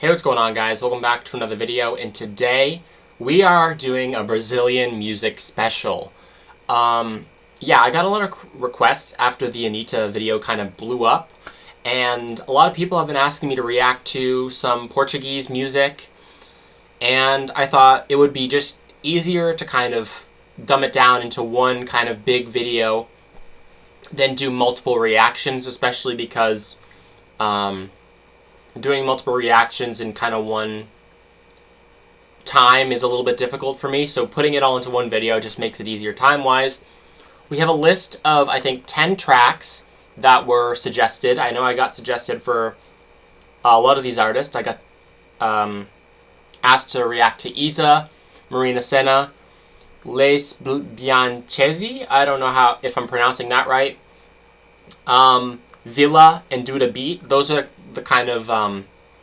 Hey, what's going on, guys? Welcome back to another video, and today we are doing a Brazilian music special. Yeah, I got a lot of requests after the Anitta video kind of blew up, and a lot of people have been asking me to react to some Portuguese music, and I thought it would be just easier to kind of dumb it down into one kind of big video than do multiple reactions, especially because doing multiple reactions in kind of one time is a little bit difficult for me, so putting it all into one video just makes it easier time-wise. We have a list of, I think, 10 tracks that were suggested. I know I got suggested for a lot of these artists. I got asked to react to Isa, Marina Senna, Les Bianchesi, I don't know if I'm pronouncing that right, Villa, and Duda Beat. Those are the kind of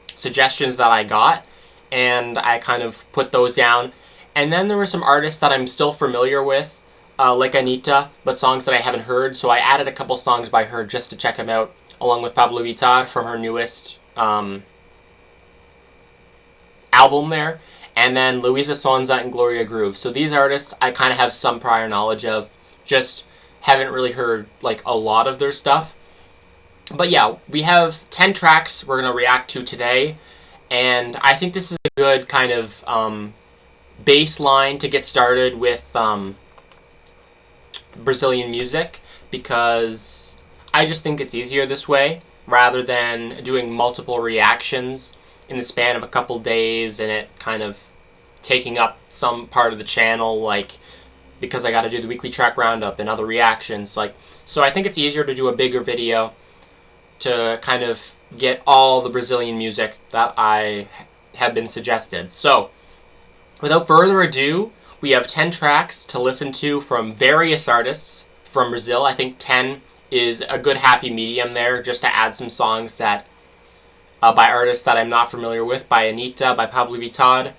suggestions that I got, and I kind of put those down. And then there were some artists that I'm still familiar with, like Anitta, but songs that I haven't heard, so I added a couple songs by her just to check them out, along with Pablo Vittar from her newest album there, and then Luisa Sonza and Gloria Groove. So these artists I kind of have some prior knowledge of, just haven't really heard like a lot of their stuff. But yeah, we have 10 tracks we're going to react to today, and I think this is a good kind of baseline to get started with Brazilian music, because I just think it's easier this way, rather than doing multiple reactions in the span of a couple days and it kind of taking up some part of the channel, like, because I got to do the weekly track roundup and other reactions. So I think it's easier to do a bigger video to kind of get all the Brazilian music that I have been suggested. So, without further ado, we have 10 tracks to listen to from various artists from Brazil. I think 10 is a good happy medium there, just to add some songs that by artists that I'm not familiar with, by Anitta, by Pablo Vittar.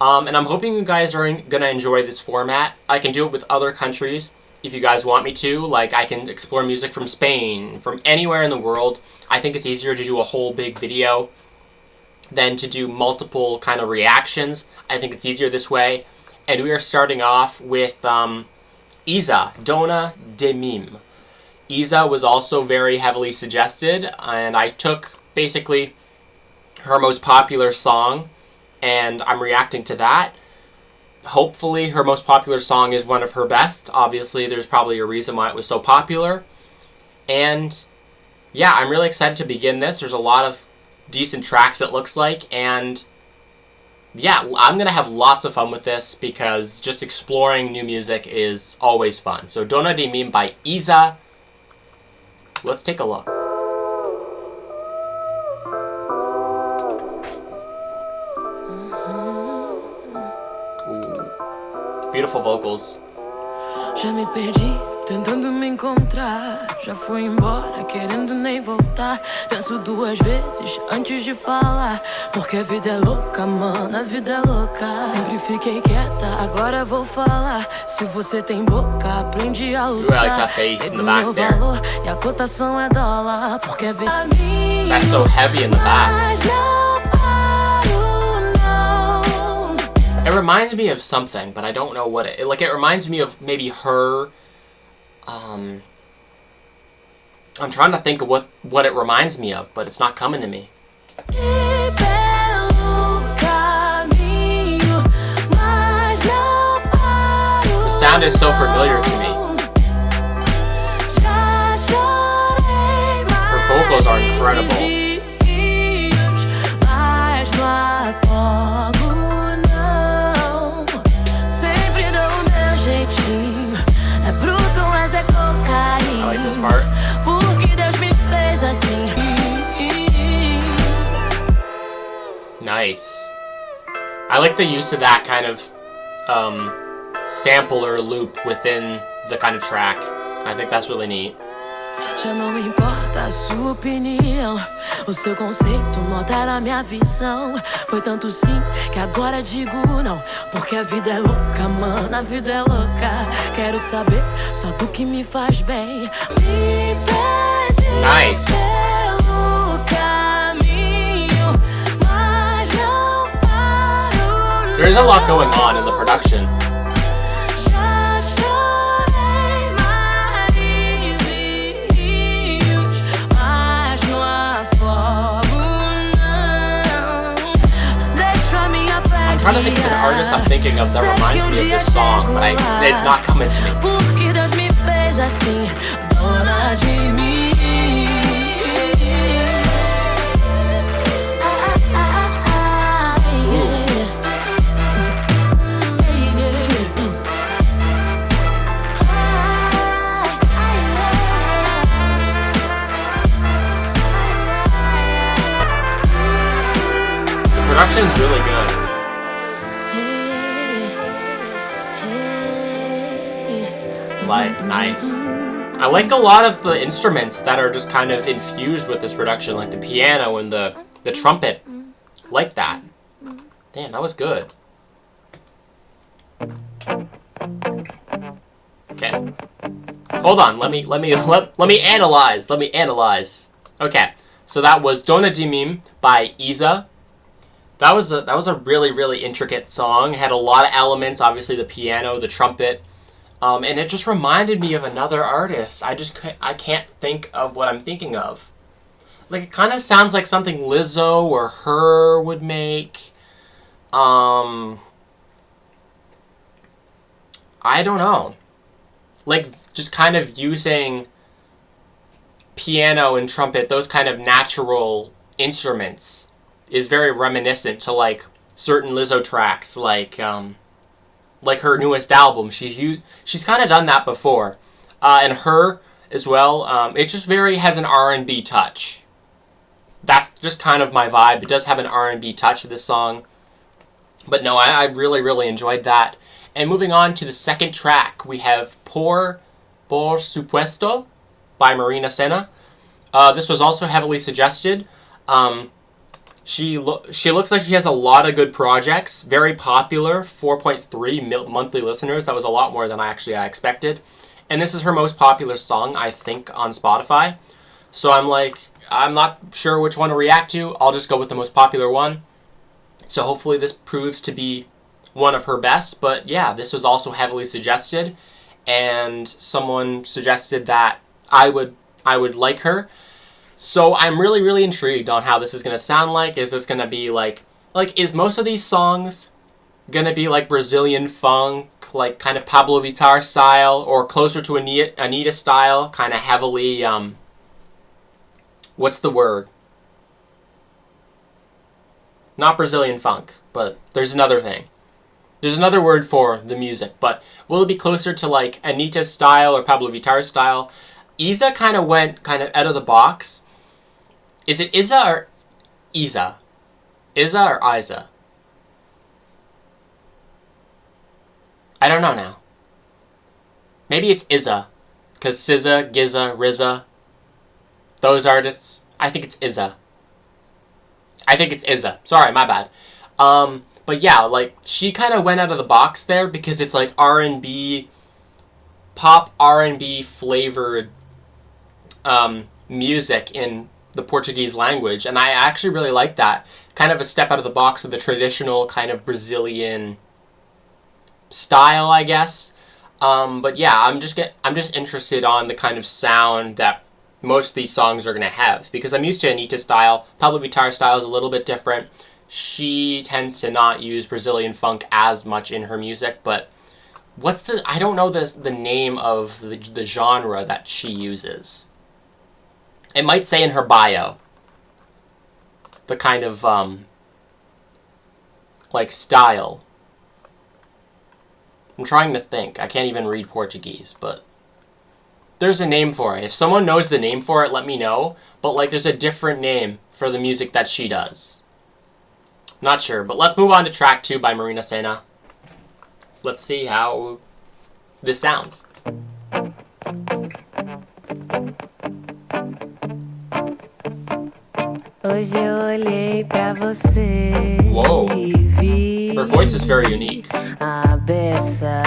And I'm hoping you guys are going to enjoy this format. I can do it with other countries if you guys want me to. Like, I can explore music from Spain, from anywhere in the world. I think it's easier to do a whole big video than to do multiple kind of reactions. I think it's easier this way. And we are starting off with Isa, Dona de Mim. Isa was also very heavily suggested, and I took basically her most popular song, and I'm reacting to that. Hopefully her most popular song is one of her best. Obviously, there's probably a reason why it was so popular. And yeah, I'm really excited to begin this. There's a lot of decent tracks, it looks like, and yeah, I'm going to have lots of fun with this, because just exploring new music is always fun. So, Dona de Mim by Isa. Let's take a look. Beautiful vocals. Já me perdi, tentando me encontrar. Já fui embora, querendo nem voltar. Penso duas vezes antes de falar, porque a vida é louca, mano, a vida é louca. Sempre fiquei quieta, agora vou falar. Se você tem boca, aprende a usar. Sei do meu valor e a cotação é dólar, porque a vida é minha. That's so heavy in the back. It reminds me of something, but I don't know what it... Like, it reminds me of maybe her... I'm trying to think of what it reminds me of, but it's not coming to me. The sound is so familiar to me. Her vocals are incredible. I like this part. Nice. I like the use of that kind of sample or loop within the kind of track. I think that's really neat. Já não importa a sua opinião, o seu conceito não altera a minha visão. Foi tanto sim que agora digo não, porque a vida é louca, mano, a vida é louca. Quero saber só do que me faz bem. Me pede nice. pelo caminho, mas There's a lot going on in the production. Já chorei mares e rios, mas não afogo, não. Deixo a minha fé I'm trying to think of an artist I'm thinking of that reminds me of this song, but it's not coming to me. Porque Deus me fez assim, dona de mim. The production's really good. Like, nice. I like a lot of the instruments that are just kind of infused with this production, like the piano and the trumpet. Like that. Damn, that was good. Okay. Hold on, let me analyze. Let me analyze. Okay. So that was Dona de Mim by Isa. That was a really, really intricate song. It had a lot of elements, obviously the piano, the trumpet. And it just reminded me of another artist. I can't think of what I'm thinking of. Like, it kind of sounds like something Lizzo or Her would make. I don't know. Like, just kind of using piano and trumpet, those kind of natural instruments, is very reminiscent to, like, certain Lizzo tracks, like her newest album. She's kind of done that before. And Her as well. It just has an R&B touch. That's just kind of my vibe. It does have an R&B touch to this song. But no, I really, really enjoyed that. And moving on to the second track, we have Por Supuesto by Marina Sena. This was also heavily suggested. She looks like she has a lot of good projects. Very popular, 4.3 monthly listeners. That was a lot more than I expected. And this is her most popular song, I think, on Spotify. So I'm not sure which one to react to. I'll just go with the most popular one. So hopefully this proves to be one of her best. But yeah, this was also heavily suggested. And someone suggested that I would like her. So I'm really, really intrigued on how this is going to sound like. Is this going to be like, is most of these songs going to be like Brazilian funk, like kind of Pablo Vittar style, or closer to Anitta style, kind of heavily, what's the word? Not Brazilian funk, but there's another thing. There's another word for the music, but will it be closer to like Anitta style or Pablo Vittar style? Isa kind of went out of the box. Is it Isa or Isa? Isa or Isa? I don't know now. Maybe it's Isa. Because SZA, Giza, RZA, those artists, I think it's Isa. Sorry, my bad. But yeah, like, she kind of went out of the box there because it's like R&B, pop R&B flavored music in the Portuguese language, and I actually really like that. Kind of a step out of the box of the traditional kind of Brazilian style, I guess. But yeah, I'm just interested on the kind of sound that most of these songs are going to have, because I'm used to Anitta style. Pablo Vittar style is a little bit different. She tends to not use Brazilian funk as much in her music, but I don't know the name of the genre that she uses. It might say in her bio the kind of like style. I'm trying to think. I can't even read Portuguese, but there's a name for it. If someone knows the name for it, let me know. But like, there's a different name for the music that she does. Not sure, but let's move on to track 2 by Marina Sena. Let's see how this sounds. Hoje eu olhei pra você. Whoa. E vi Her voice is very unique. a beça,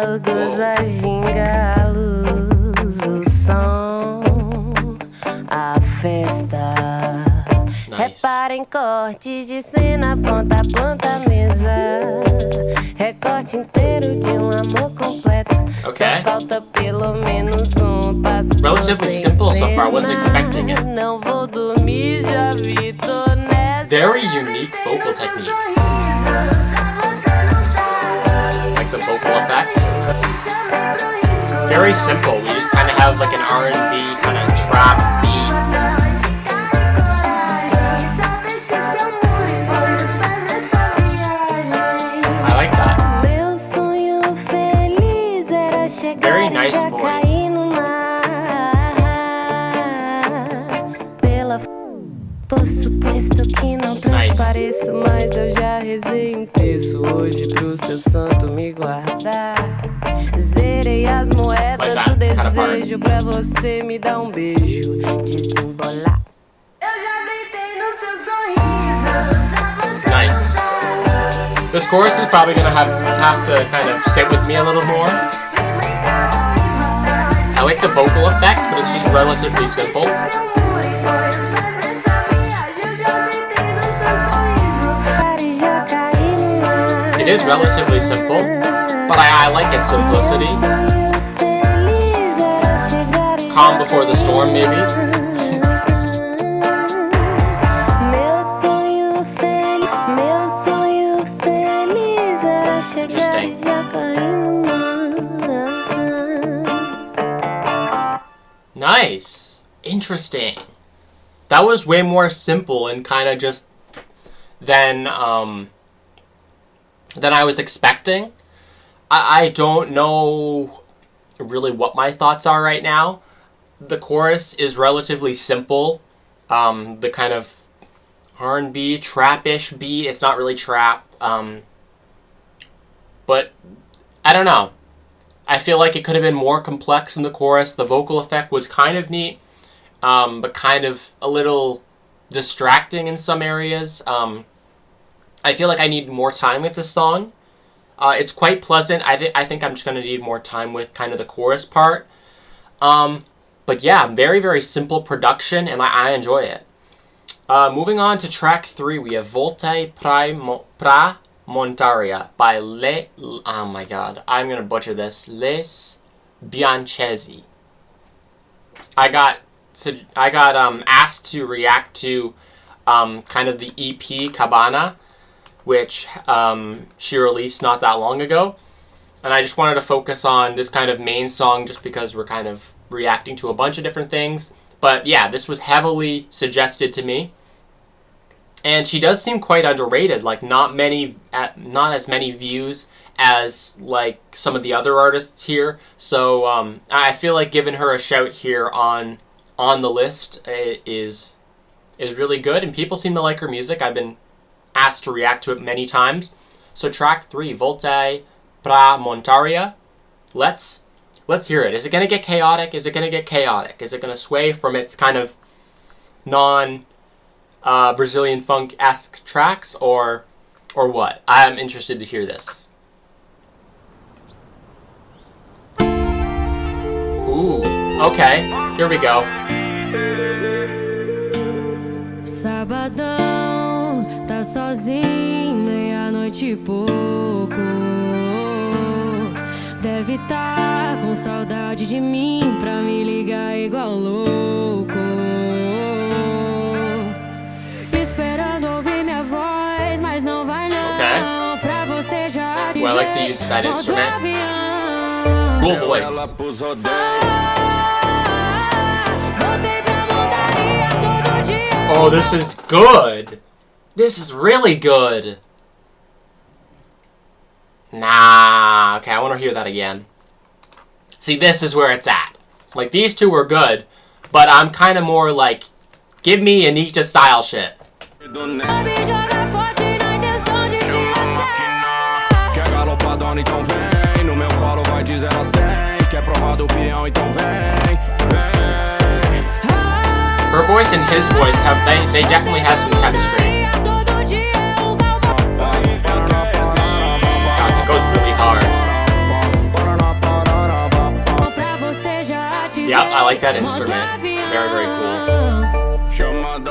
o gozo, a ginga, a luz, o som, a festa. Nice. Nice. Repara em corte de cena, ponta a planta, mesa. Recorte inteiro de amor completo. Okay. Só falta pelo menos passo. Relatively simple so far. I wasn't expecting it. Não vou dormir, já vi, tô nessa. Very unique vocal technique. Like the vocal effect. Very simple. We just kind of have like an R&B kind of trap beat. I like that. Very nice voice. Por suposto que não transpareço, mas eu já rezei um terço hoje pro seu santo me guardar. Zerei as moedas do desejo pra você me dar um beijo, desembolar. Eu já deitei no seu sorriso. Nice. This chorus is probably gonna have to kind of sit with me a little more. I like the vocal effect, but it's just relatively simple. It is relatively simple, but I like its simplicity. Calm before the storm, maybe. Interesting. Nice. Interesting. That was way more simple and kind of just than I was expecting. I don't know really what my thoughts are right now. The chorus is relatively simple. The kind of R&B, trap-ish beat. It's not really trap. But I don't know. I feel like it could have been more complex in the chorus. The vocal effect was kind of neat, but kind of a little distracting in some areas. I feel like I need more time with this song. It's quite pleasant. I think I'm just going to need more time with kind of the chorus part. But yeah, very, very simple production, and I enjoy it. Moving on to track 3, we have Volte pra Montaria by oh my god, I'm going to butcher this. Les Bianchesi. I got asked to react to kind of the EP Cabana, which she released not that long ago. And I just wanted to focus on this kind of main song just because we're kind of reacting to a bunch of different things. But yeah, this was heavily suggested to me. And she does seem quite underrated, like not as many views as like some of the other artists here. So I feel like giving her a shout here on the list is really good, and people seem to like her music. I've been asked to react to it many times. So track 3, Volte pra Montaria. Let's hear it. Is it going to get chaotic? Is it going to get chaotic? Is it going to sway from its kind of Brazilian funk-esque tracks, or what? I'm interested to hear this. Ooh, okay. Here we go. Sabadão, tá sozinho, meia-noite e pouco. Deve tá com saudade de mim pra me ligar igual louco. Esperando ouvir minha voz, mas não vai não. Okay. Pra você já Well, I like the use of that instrument. Cool voice. Oh, this is good. This is really good. Nah, okay, I want to hear that again. See, this is where it's at. Like, these two were good, but I'm kind of more like, give me Anitta style shit. Her voice and his voice they definitely have some chemistry. God, that goes really hard. Yep, I like that instrument. Very, very cool.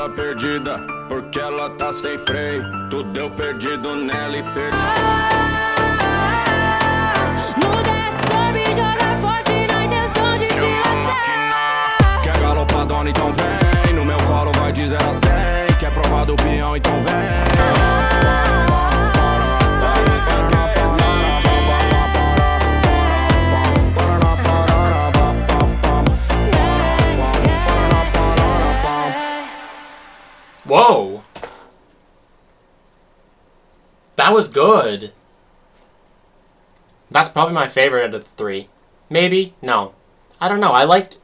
tá perdida, porque ela tá sem freio. Tu deu perdido nela e perdeu. Muda sobe, joga forte na intenção de te laçar. Quer galopadona, então vem. No meu colo vai de 0 a 100. Quer provar do peão, então vem. Whoa! That was good. That's probably my favorite out of the 3. Maybe? No. I don't know. I liked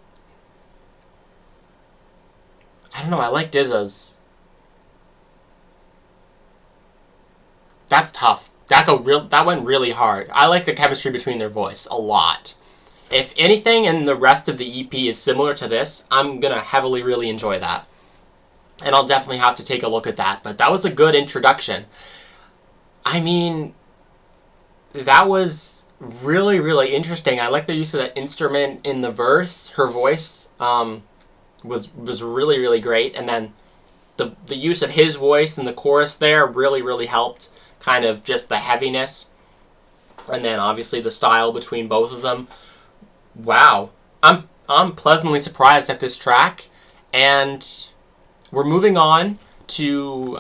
Izza's. That's tough. That went really hard. I like the chemistry between their voice a lot. If anything in the rest of the EP is similar to this, I'm gonna heavily really enjoy that. And I'll definitely have to take a look at that. But that was a good introduction. I mean, that was really, really interesting. I like the use of that instrument in the verse. Her voice was really, really great. And then the use of his voice in the chorus there really, really helped. Kind of just the heaviness. And then obviously the style between both of them. Wow. I'm pleasantly surprised at this track. And we're moving on to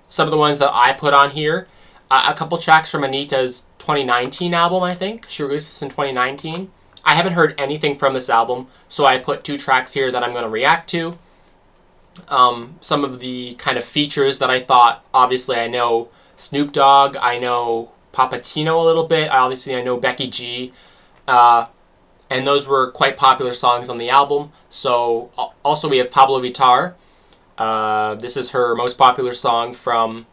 some of the ones that I put on here. A couple tracks from Anitta's 2019 album, I think. She released this in 2019. I haven't heard anything from this album, so I put 2 tracks here that I'm going to react to. Some of the kind of features that I thought, obviously I know Snoop Dogg, I know Papatino a little bit, obviously I know Becky G, and those were quite popular songs on the album. So also we have Pablo Vittar. This is her most popular song from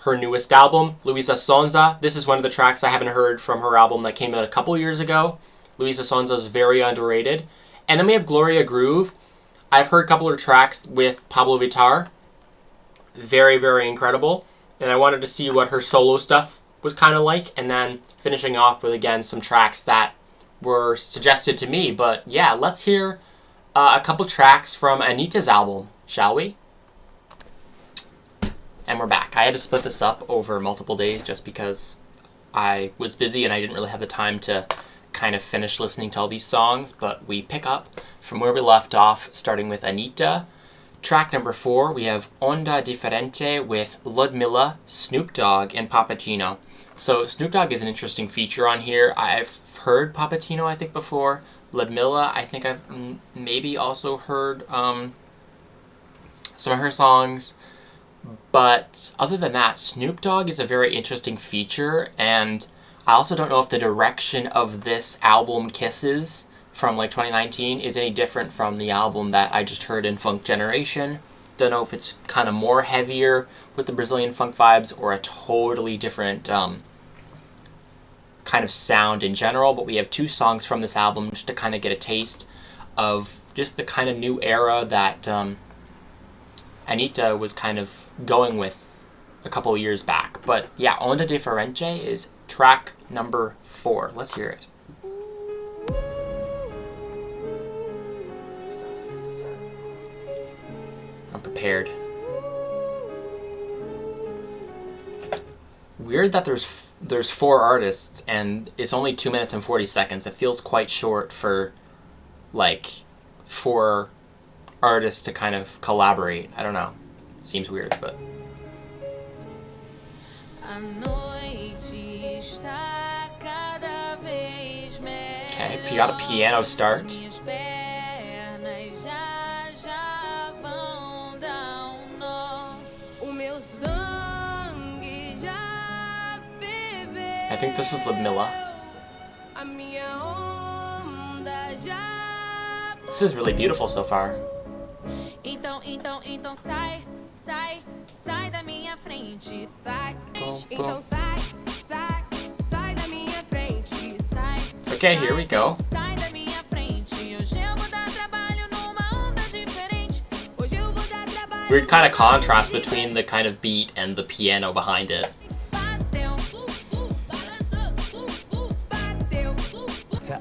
her newest album, Luisa Sonza. This is one of the tracks I haven't heard from her album that came out a couple years ago. Luisa Sonza is very underrated. And then we have Gloria Groove. I've heard a couple of tracks with Pablo Vittar. Very, very incredible. And I wanted to see what her solo stuff was kind of like. And then finishing off with, again, some tracks that were suggested to me. But yeah, let's hear a couple tracks from Anitta's album, shall we? And we're back. I had to split this up over multiple days just because I was busy and I didn't really have the time to kind of finish listening to all these songs, but we pick up from where we left off, starting with Anitta. Track number 4, we have Onda Differente with Ludmilla, Snoop Dogg, and Papatino. So Snoop Dogg is an interesting feature on here. I've heard Papatino, I think, before. Ludmilla, I think I've maybe also heard some of her songs. But other than that, Snoop Dogg is a very interesting feature, and I also don't know if the direction of this album, Kisses, from like 2019, is any different from the album that I just heard in Funk Generation. Don't know if it's kind of more heavier with the Brazilian funk vibes or a totally different kind of sound in general, but we have 2 songs from this album just to kind of get a taste of just the kind of new era that Anitta was kind of going with a couple of years back. But yeah, Onda Differente is track number 4. Let's hear it. I'm prepared. Weird that there's 4 artists and it's only 2 minutes and 40 seconds. It feels quite short for like 4 artists to kind of collaborate. I don't know. Seems weird, but okay, you got a piano start. I think this is Ludmilla. This is really beautiful so far. Okay, here we go. Weird kind of contrast between the kind of beat and the piano behind it.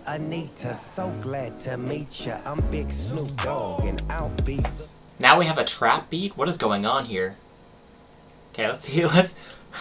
Anita, so glad to meet ya. I'm Big Snoop Dogg and I'll be. Now we have a trap beat? What is going on here? Okay, let's see.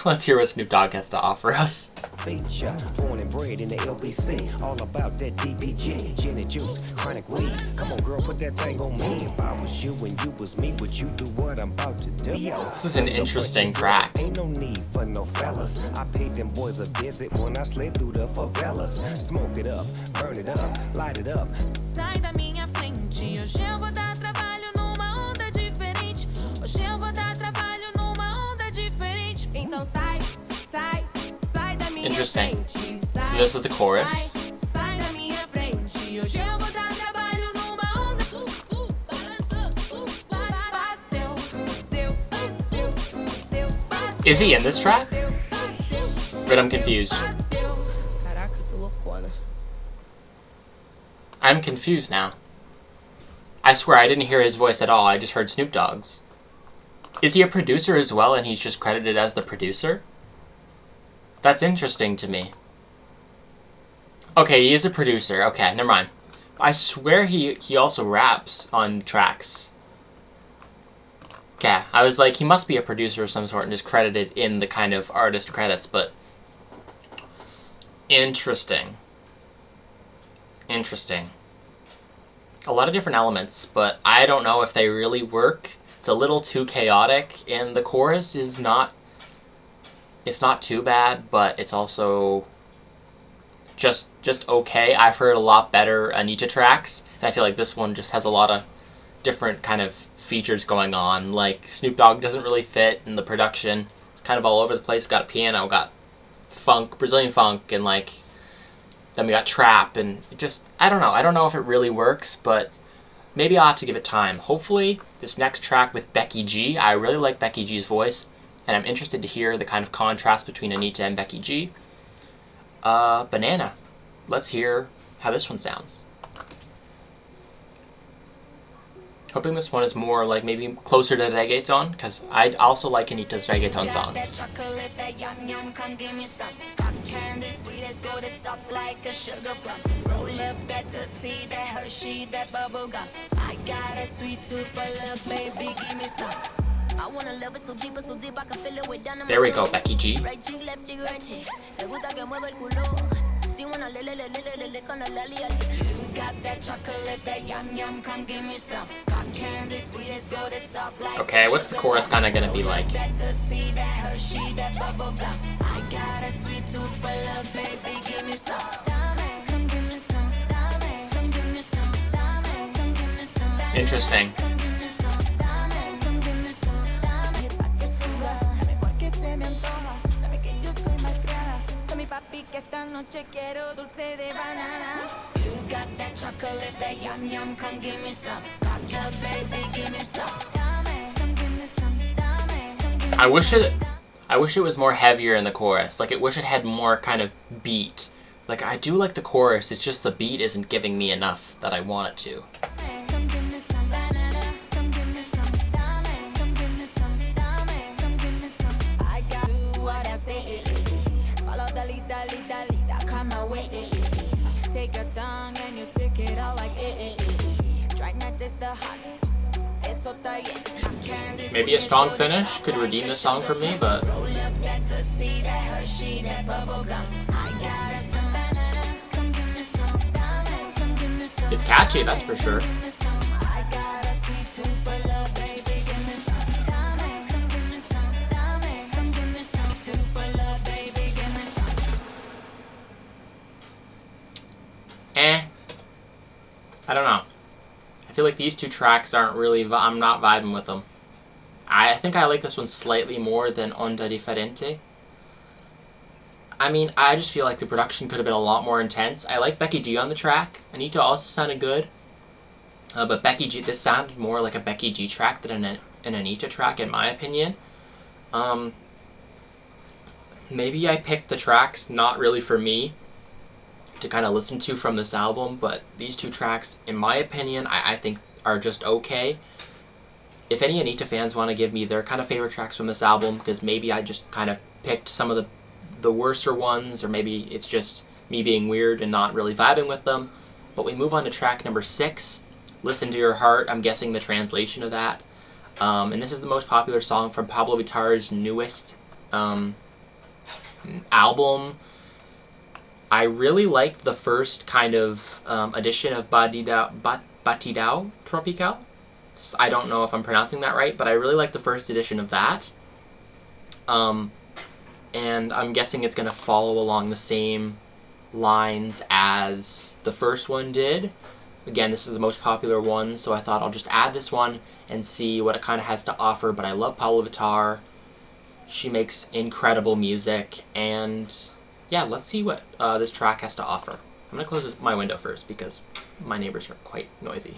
Let's hear what Snoop Dogg has to offer us. Feature, born and bred in the LBC, all about that DPG, gin and juice, chronic weed. Come on, girl, put that thing on me. If I was you and you was me, would you do what I'm about to do? This is an interesting track. Ain't no need for no fellas. I paid them boys a visit when I slid through the favelas. Smoke it up, burn it up, light it up. Sai da minha frente, hoje eu vou dar trabalho numa onda diferente. Hoje eu vou dar trabalho numa onda diferente. Então sai, sai, sai da minha frente. So this is the chorus. Sai da minha frente, hoje eu vou dar trabalho numa onda. Is he in this track? But I'm confused. Caraca, tô loucona. I'm confused now. I swear I didn't hear his voice at all, I just heard Snoop Dogg's. Is he a producer as well and he's just credited as the producer? That's interesting to me. Okay, he is a producer. Okay, never mind. I swear he also raps on tracks. Okay, I was like, he must be a producer of some sort and is credited in the kind of artist credits, but... Interesting. Interesting. A lot of different elements, but I don't know if they really work. It's a little too chaotic, and the chorus is not... It's not too bad, but it's also... just okay. I've heard a lot better Anitta tracks, and I feel like this one just has a lot of different kind of features going on. Like, Snoop Dogg doesn't really fit in the production. It's kind of all over the place. Got a piano, got funk, Brazilian funk, and like, then we got trap, and it just, I don't know. I don't know if it really works, but maybe I'll have to give it time. Hopefully, this next track with Becky G, I really like Becky G's voice, and I'm interested to hear the kind of contrast between Anitta and Becky G. Banana. Let's hear how this one sounds. Hoping this one is more like maybe closer to reggaeton, because I also like Anitta's reggaeton songs. There we go, Becky G. Okay, what's the chorus kind of gonna be like? Interesting. I wish it was more heavier in the chorus. Like, I wish it had more kind of beat. Like, I do like the chorus, it's just the beat isn't giving me enough that I want it to. Take your tongue and you stick it out like try not to the hot. Maybe a strong finish could redeem the song for me, but it's catchy, that's for sure. I don't know. I feel like these two tracks aren't really, I'm not vibing with them. I think I like this one slightly more than Onda Diferente. I mean, I just feel like the production could have been a lot more intense. I like Becky G on the track. Anitta also sounded good. But Becky G, this sounded more like a Becky G track than an Anitta track, in my opinion. Maybe I picked the tracks not really for me to kind of listen to from this album, but these two tracks, in my opinion, I think are just okay. If any Anitta fans want to give me their kind of favorite tracks from this album, because maybe I just kind of picked some of the worser ones, or maybe it's just me being weird and not really vibing with them. But we move on to track number 6, Listen to Your Heart. I'm guessing the translation of that And this is the most popular song from Pablo Vittar's newest album. I really liked the first kind of edition of Batidao Tropical. I don't know if I'm pronouncing that right, but I really liked the first edition of that. And I'm guessing it's going to follow along the same lines as the first one did. Again, this is the most popular one, so I thought I'll just add this one and see what it kind of has to offer. But I love Pablo Vittar. She makes incredible music, and yeah, let's see what this track has to offer. I'm going to close my window first because my neighbors are quite noisy.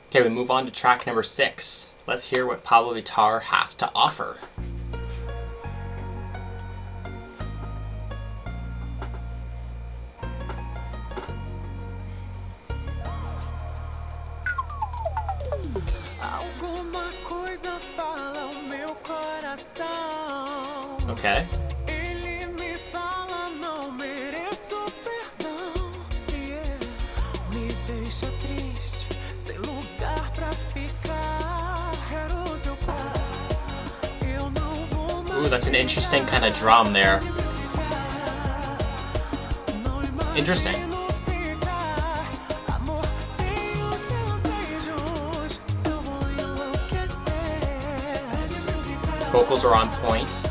Okay, we move on to track number 6. Let's hear what Pablo Vittar has to offer. Okay. Ooh, that's an interesting kind of drum there. Interesting. Vocals are on point.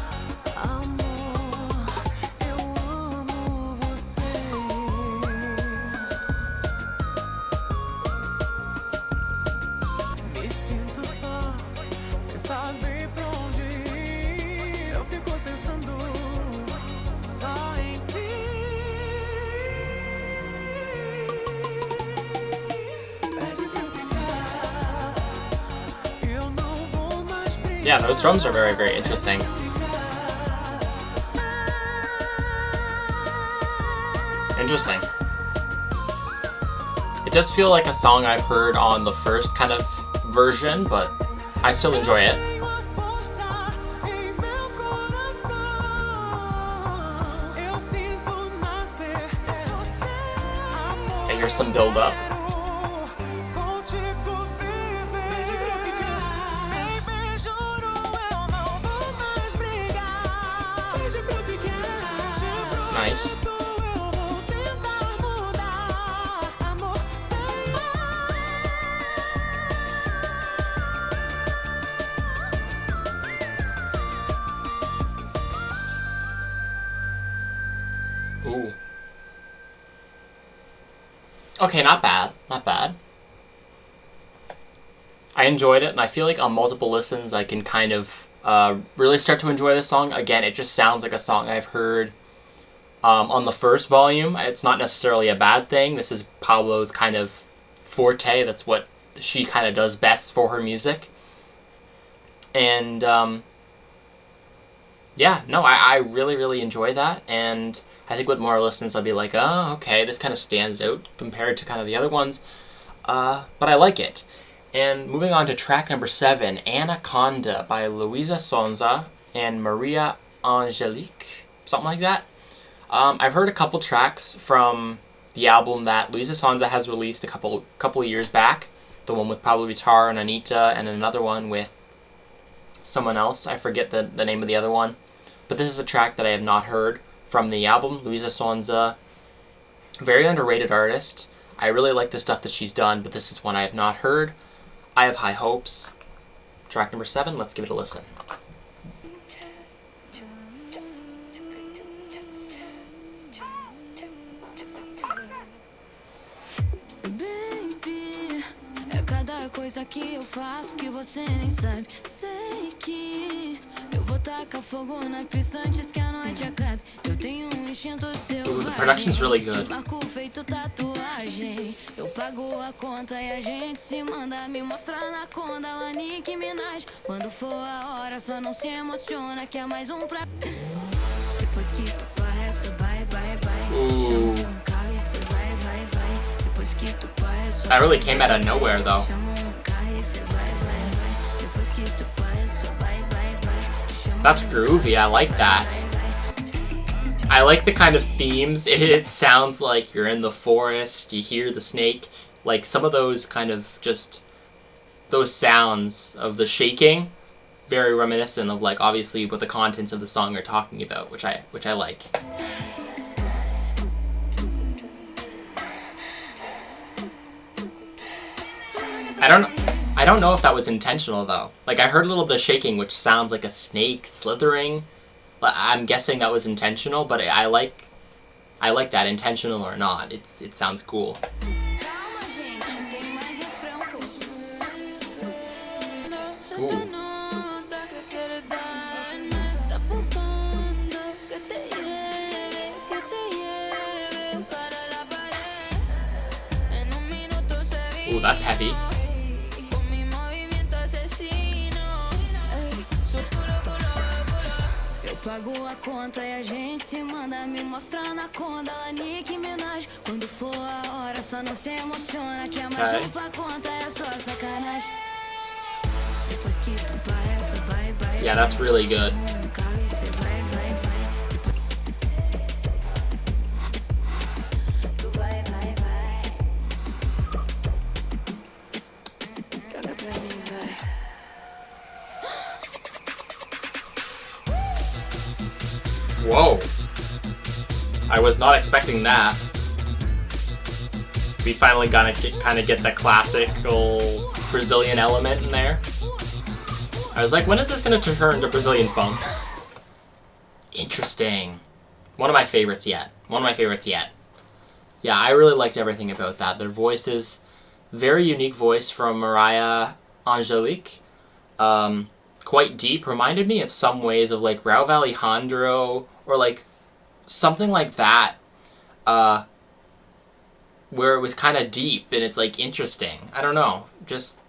Yeah, those drums are very, very interesting. Interesting. It does feel like a song I've heard on the first kind of version, but I still enjoy it. I hear some build up. Nice. Ooh. Okay, not bad. Not bad. I enjoyed it, and I feel like on multiple listens I can kind of really start to enjoy this song. Again, it just sounds like a song I've heard on the first volume. It's not necessarily a bad thing. This is Pablo's kind of forte. That's what she kind of does best for her music. And yeah, no, I really, really enjoy that. And I think with more listens, I'll be like, oh, okay, this kind of stands out compared to kind of the other ones. But I like it. And moving on to track number 7, Anaconda by Luisa Sonza and Maria Angelique, something like that. I've heard a couple tracks from the album that Luisa Sonza has released a couple years back. The one with Pablo Vittar and Anitta, and another one with someone else. I forget the name of the other one. But this is a track that I have not heard from the album. Luisa Sonza, very underrated artist. I really like the stuff that she's done, but this is one I have not heard. I have high hopes. Track number 7, let's give it a listen. Baby, é cada coisa que eu faço que você nem sabe. Sei que eu vou tacar fogo na pista antes que a noite acabe. Eu tenho instinto selvagem. Ooh, the production's really good. Marco feito tatuagem. Eu pago a conta e a gente se manda. Me mostra na conda, lá Nicki Minaj. Quando for a hora, só não se emociona que é mais pra. Depois que tu parece, vai, vai, vai. Chama carro e cê vai, vai, vai. Depois que tu parece. That really came out of nowhere, though. That's groovy, I like that. I like the kind of themes. It sounds like you're in the forest, you hear the snake. Like some of those kind of just those sounds of the shaking, very reminiscent of like obviously what the contents of the song are talking about, which I like. I don't know if that was intentional though. Like I heard a little bit of shaking, which sounds like a snake slithering. I'm guessing that was intentional, but I like that, intentional or not. It sounds cool. Ooh. Ooh, that's heavy. Pago a conta e a gente se manda me mostrar na conda lá Nicki Minaj. Quando for a hora só não se emociona que é mais pra conta é só sacanagem. Depois que tu parece vai. Yeah, that's really good. Whoa. I was not expecting that. We finally gotta kind of get the classical Brazilian element in there. I was like, when is this gonna turn to Brazilian funk? Interesting. One of my favorites yet. Yeah, I really liked everything about that. Their voices, very unique voice from Mariah Angelique. Quite deep. Reminded me of some ways of like Raul Alejandro or like something like that, where it was kind of deep and it's like interesting. I don't know, just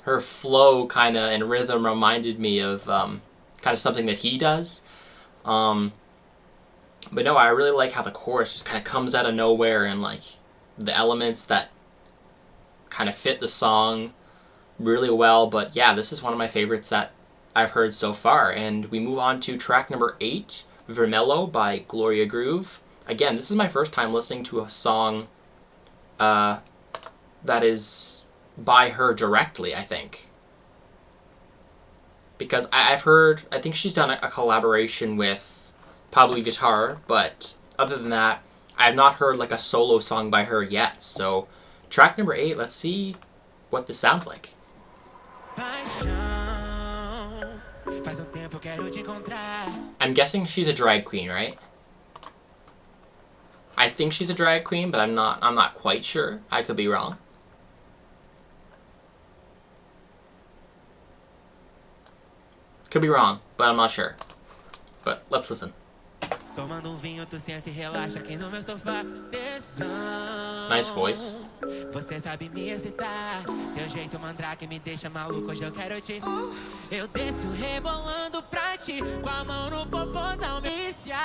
her flow kind of and rhythm reminded me of kind of something that he does. But no, I really like how the chorus just kind of comes out of nowhere and like the elements that kind of fit the song really well. But yeah, this is one of my favorites that I've heard so far. And we move on to track number 8, Vermelho by Gloria Groove. Again, this is my first time listening to a song that is by her directly, I think. Because I think she's done a collaboration with Pablo Vittar, but other than that, I have not heard like a solo song by her yet. So track number 8, let's see what this sounds like. I'm guessing she's a drag queen, right? I think she's a drag queen, but I'm not quite sure. I could be wrong. Could be wrong, but I'm not sure. But let's listen. Nice voice. Você sabe me excitar. Teu jeito mandrake me deixa maluco, hoje eu quero te. Eu desço rebolando pra ti, com a mão no popozão me viciar.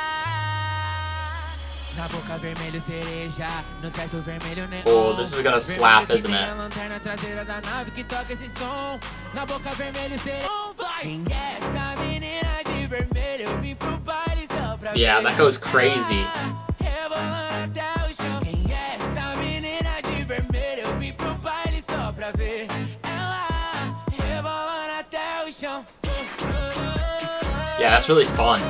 Na boca vermelho cereja, no teto vermelho neon. Oh, this is gonna slap, isn't it? Lanterna traseira da nave que toca esse som. Na boca vermelho cereja. Quem é essa menina de vermelho? Eu vim pro baile só pra. Yeah, that goes crazy. Yeah, that's really fun.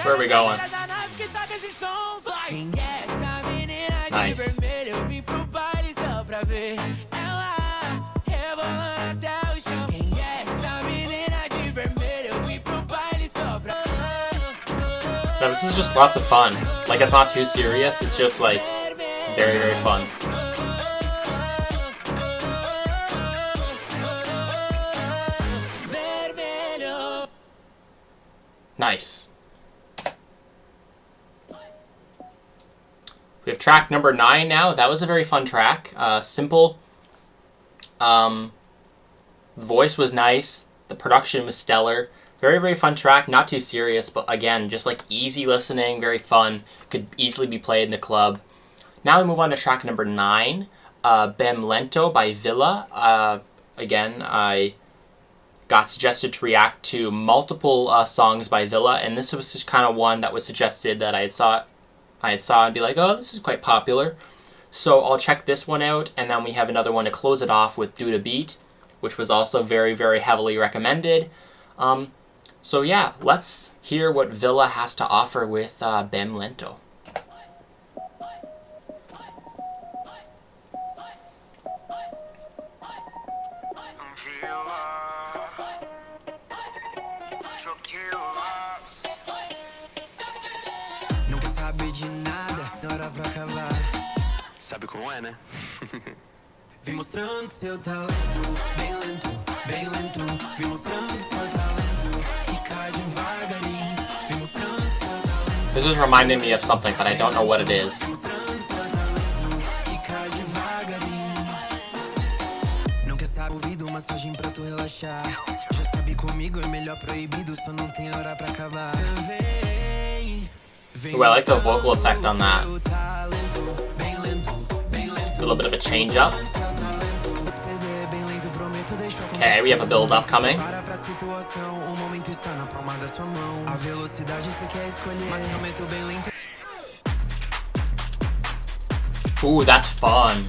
Where are we going? Nice. Now this is just lots of fun. Like, it's not too serious, it's just like very, very fun. Nice. We have track number 9 now. That was a very fun track. Simple. Voice was nice. The production was stellar. Very, very fun track. Not too serious, but again, just like easy listening, very fun. Could easily be played in the club. Now we move on to track number 9, Bem Lento by Villa. Again, I got suggested to react to multiple songs by Villa, and this was just kind of one that was suggested that I saw and be like, oh, this is quite popular. So I'll check this one out, and then we have another one to close it off with Do the Beat, which was also very, very heavily recommended. So yeah, let's hear what Villa has to offer with Bem Lento. Nunca sabe de nada, na hora vai acabar. Sabe como é, né? Vem mostrando seu talento, bem lento, bem lento. Vem mostrando seu talento, que cai devagarinho. Vem mostrando seu talento. This is reminding me of something, but I don't know what it is. Mostrando seu talento, que cai devagarinho. Não quer saber ouvido, massagem pra tu relaxar. Já sabe comigo é melhor proibido, só não tem hora pra acabar. Ooh, I like the vocal effect on that. A little bit of a change up. Okay, we have a build up coming. Ooh, that's fun.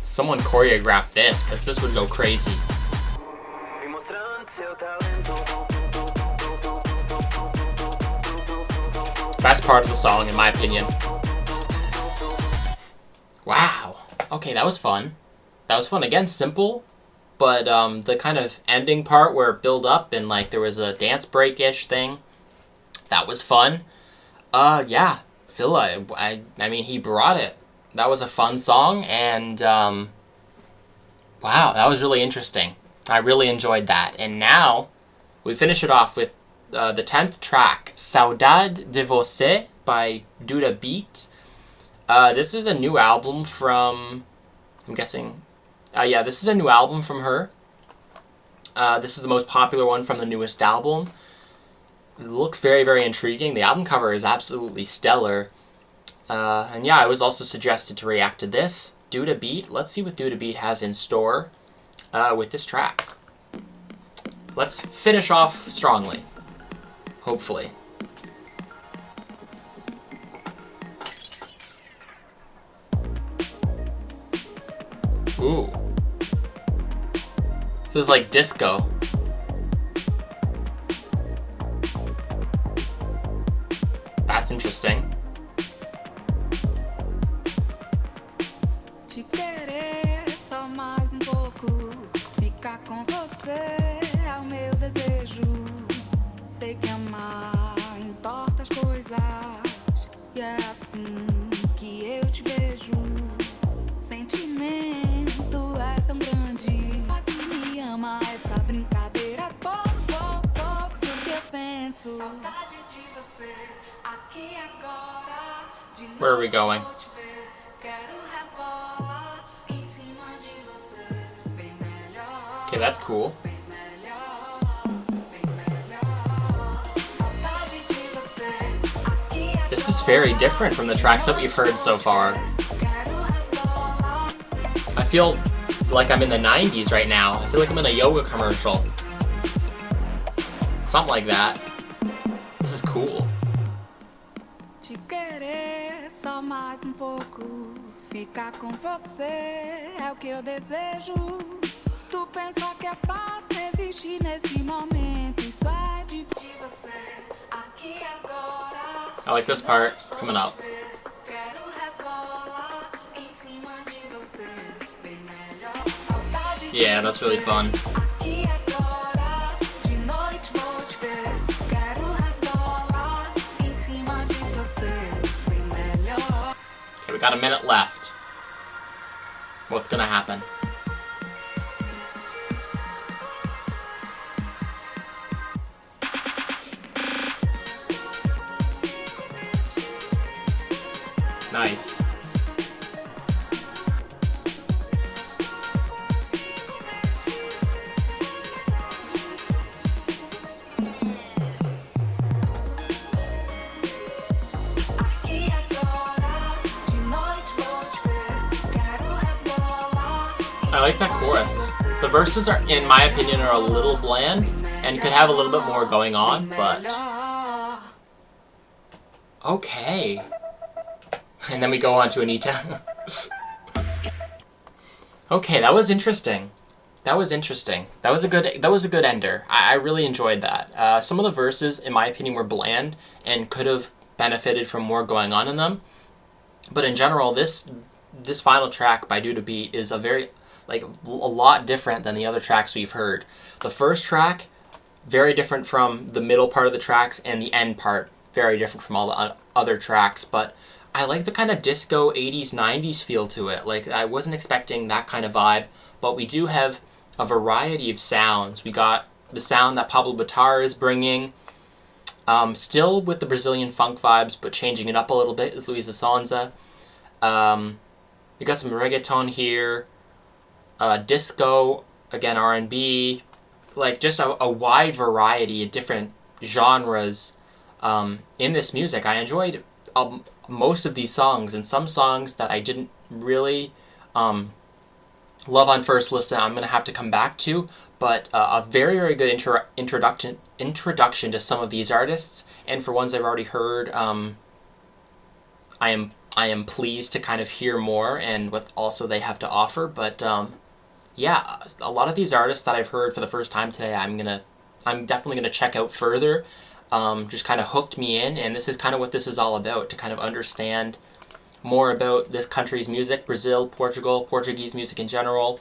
Someone choreographed this, because this would go crazy. Best part of the song, in my opinion. Wow. Okay, that was fun. That was fun. Again, simple, but the kind of ending part where it built up and like there was a dance break-ish thing, that was fun. Yeah, Villa, I mean, he brought it. That was a fun song, and wow, that was really interesting. I really enjoyed that. And now we finish it off with the 10th track, Saudade de Você by Do the Beat. This is a new album from, I'm guessing, yeah, this is a new album from her. This is the most popular one from the newest album. It looks very, very intriguing. The album cover is absolutely stellar. And yeah, I was also suggested to react to this, Do the Beat. Let's see what Do the Beat has in store with this track. Let's finish off strongly. Hopefully. Ooh. This is like disco. That's interesting. Te querer só mais pouco, ficar com você é o meu desejo. Sei que amar entorta as coisas, e é assim que eu te vejo. Sentimento é tão grande, que me ama essa brincadeira. Porque eu penso, saudade de você, aqui agora. Where are we going? Okay, that's cool. This is very different from the tracks that we've heard so far. I feel like I'm in the 90s right now. I feel like I'm in a yoga commercial. Something like that. This is cool. Te querer só mais pouco, ficar com você é o que eu desejo. Tu pensa que é fácil existir nesse momento, isso é difícil. Você aqui agora. I like this part coming up. Quero rebolar em cima de você, bem melhor. Saudade de Yeah, that's really fun. aqui agora, de noite vou te ver. Quero rebolar em cima de você, bem melhor. Okay, we got a minute left. What's gonna happen? Nice. I like that chorus. The verses are, in my opinion, are a little bland and could have a little bit more going on, but okay. And then we go on to Anitta. Okay, that was interesting. That was interesting. That was a good ender. I really enjoyed that. Some of the verses, in my opinion, were bland and could have benefited from more going on in them. But in general, this final track by Do Da Beat is a lot different than the other tracks we've heard. The first track, very different from the middle part of the tracks, and the end part, very different from all the other tracks. But I like the kind of disco 80s, 90s feel to it. Like, I wasn't expecting that kind of vibe, but we do have a variety of sounds. We got the sound that Pablo Vittar is bringing, still with the Brazilian funk vibes, but changing it up a little bit, is Luisa Sonza. We got some reggaeton here, disco, again R&B, like just a wide variety of different genres in this music. I enjoyed most of these songs, and some songs that I didn't really love on first listen I'm going to have to come back to, but a very, very good introduction to some of these artists, and for ones I've already heard, I am pleased to kind of hear more and what also they have to offer. But yeah, a lot of these artists that I've heard for the first time today, I'm definitely gonna check out further. Just kind of hooked me in, and this is kind of what this is all about, to kind of understand more about this country's music, Brazil, Portugal, Portuguese music in general.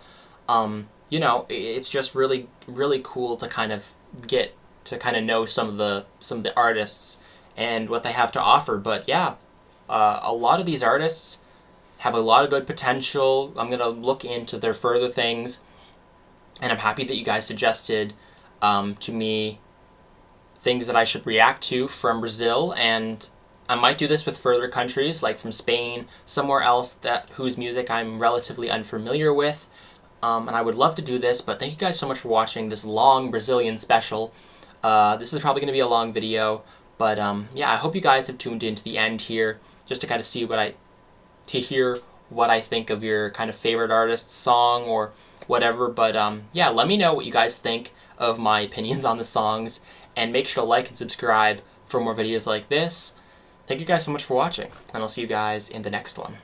You know, it's just really, really cool to kind of get to kind of know some of the artists and what they have to offer. But yeah, a lot of these artists have a lot of good potential. I'm gonna look into their further things, and I'm happy that you guys suggested to me things that I should react to from Brazil, and I might do this with further countries, like from Spain, somewhere else whose music I'm relatively unfamiliar with. And I would love to do this, but thank you guys so much for watching this long Brazilian special. This is probably going to be a long video, but yeah, I hope you guys have tuned in to the end here, just to kind of see hear what I think of your kind of favorite artist's song or whatever. But yeah, let me know what you guys think of my opinions on the songs, and make sure to like and subscribe for more videos like this. Thank you guys so much for watching, and I'll see you guys in the next one.